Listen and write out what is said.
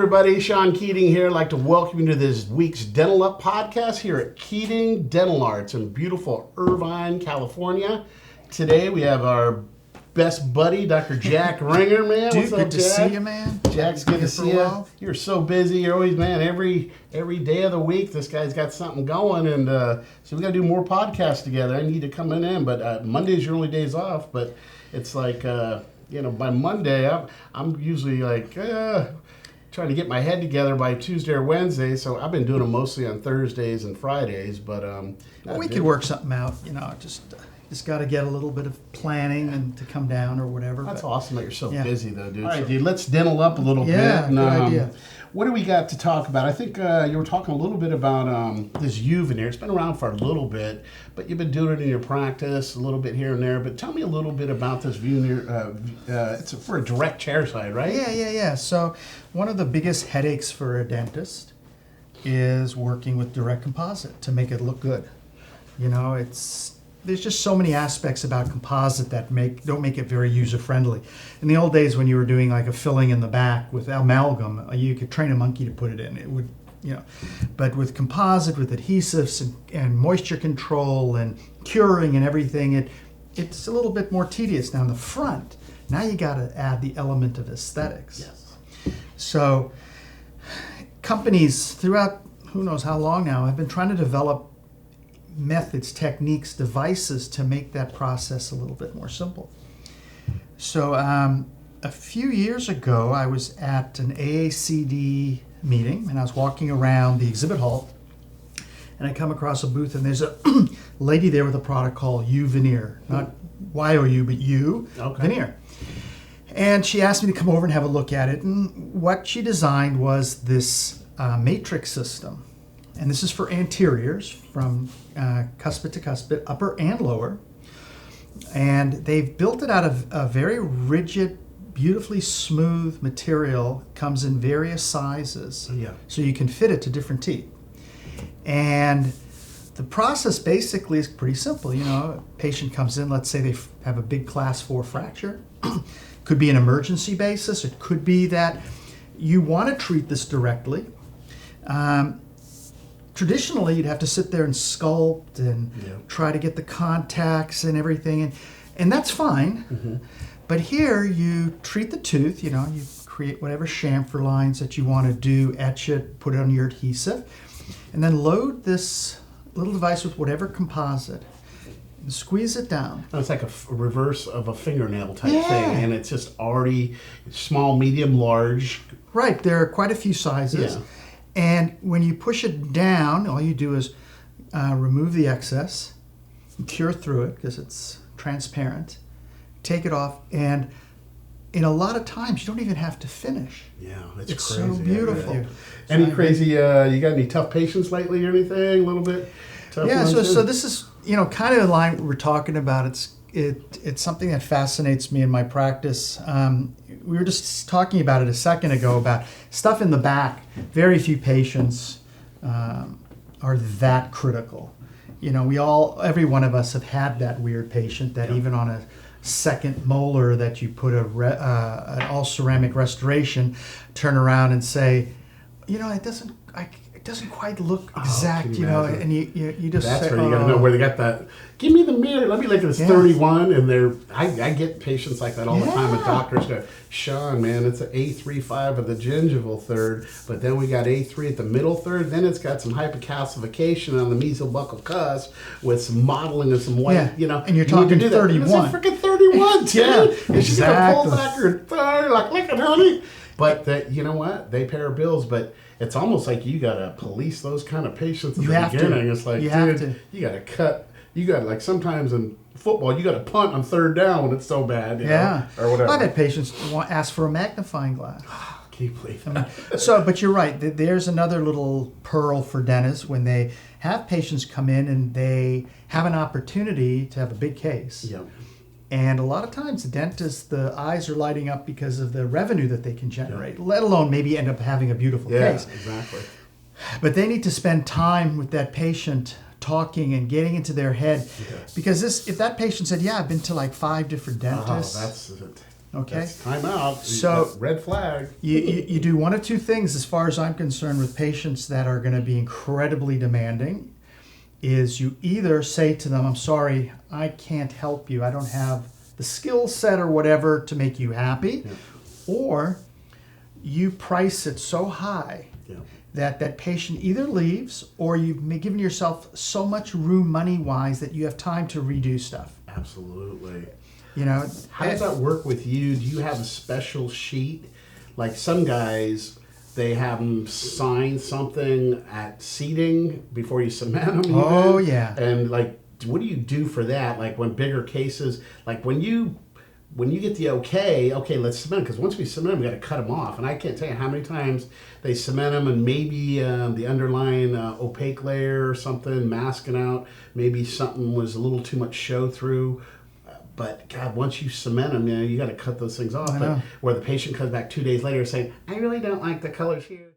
everybody, Sean Keating here. I'd like to welcome you to this week's Dental Up podcast here at Keating Dental Arts in beautiful Irvine, California. Today we have our best buddy, Dr. Jack Ringer, man. Dude, what's up, good to Jack? see you, man. Jack's good to see you. You're so busy. You're always, man, every day of the week, this guy's got something going, and so we got to do more podcasts together. I need to come in, but Monday's your only days off, but it's like, by Monday, I'm usually like trying to get my head together by Tuesday or Wednesday, so I've been doing them mostly on Thursdays and Fridays, but... we could work something out, just got to get a little bit of planning and to come down or whatever. That's awesome that you're so busy, though, dude. All right, So, dude, let's dental up a little bit. Good idea. What do we got to talk about? I think you were talking a little bit about this Uveneer. It's been around for a little bit, but you've been doing it in your practice a little bit here and there. But tell me a little bit about this Uveneer. It's for a direct chair side, right? Yeah. So one of the biggest headaches for a dentist is working with direct composite to make it look good. There's just so many aspects about composite that don't make it very user-friendly. In the old days when you were doing like a filling in the back with amalgam, you could train a monkey to put it in. It would, but with composite, with adhesives and moisture control and curing and everything, it's a little bit more tedious. Now in the front, now you got to add the element of aesthetics. Yes. So companies throughout who knows how long now have been trying to develop methods, techniques, devices to make that process a little bit more simple. So a few years ago, I was at an AACD meeting, and I was walking around the exhibit hall, and I come across a booth, and there's a lady there with a product called Uveneer, not Y-O-U, but Veneer. And she asked me to come over and have a look at it, and what she designed was this matrix system. And this is for anteriors, from cuspid to cuspid, upper and lower. And they've built it out of a very rigid, beautifully smooth material. Comes in various sizes, so you can fit it to different teeth. And the process basically is pretty simple. A patient comes in, let's say they have a big class 4 fracture. Could be an emergency basis. It could be that you want to treat this directly. Traditionally, you'd have to sit there and sculpt and try to get the contacts and everything, and that's fine. Mm-hmm. But here, you treat the tooth, you create whatever chamfer lines that you want to do, etch it, put it on your adhesive, and then load this little device with whatever composite, and squeeze it down. It's like a reverse of a fingernail type thing, and it's just already small, medium, large. Right, there are quite a few sizes. Yeah. And when you push it down, all you do is remove the excess, cure through it because it's transparent, take it off, and in a lot of times you don't even have to finish. Yeah, it's crazy. So beautiful. Any crazy, you got any tough patients lately or anything? A little bit tough? Yeah, so this is, kind of in line we're talking about. It's something that fascinates me in my practice. We were just talking about it a second ago about stuff in the back. Very few patients are that critical. Every one of us have had that weird patient that even on a second molar that you put an all ceramic restoration, turn around and say, it doesn't quite look exact, and you just that's say, where you got to know where they got that. Give me the mirror. Let me look at this 31, and I get patients like that all the time. And doctors go, Sean, man, it's an A3-5 of the gingival third, but then we got A3 at the middle third. Then it's got some hypocalcification on the mesobuccal cusp with some modeling and some white, And you're talking 31. It's a freaking 31, dude. And she's going to pull back her third, like, look at honey. But you know what? They pay our bills, but it's almost like you got to police those kind of patients at the beginning. It's like, dude, you got to cut. You got to, like, sometimes in football, you got to punt on third down when it's so bad, or whatever. I've had patients ask for a magnifying glass. Can you believe that? But you're right. There's another little pearl for dentists when they have patients come in and they have an opportunity to have a big case. Yep. And a lot of times the eyes are lighting up because of the revenue that they can generate, let alone maybe end up having a beautiful case. Yeah, exactly. But they need to spend time with that patient talking and getting into their head. Because if that patient said, I've been to like 5 different dentists. Okay. That's time out. So- That's red flag. You do one of two things, as far as I'm concerned, with patients that are going to be incredibly demanding, is you either say to them, I'm sorry, I can't help you. I don't have the skill set or whatever to make you happy. Yeah. Or you price it so high Yeah. that patient either leaves, or you've given yourself so much room money-wise that you have time to redo stuff. Absolutely. You know, How does that work with you? Do you have a special sheet? Like some guys, they have them sign something at seating before you cement them. Even. Oh, yeah. And like, what do you do for that? Like when bigger cases, like when you get the okay, let's cement, because once we cement them, we got to cut them off. And I can't tell you how many times they cement them and maybe the underlying opaque layer or something masking out. Maybe something was a little too much show through. But God, once you cement them, you got to cut those things off. I But know. where the patient comes back 2 days later saying, I really don't like the colors here.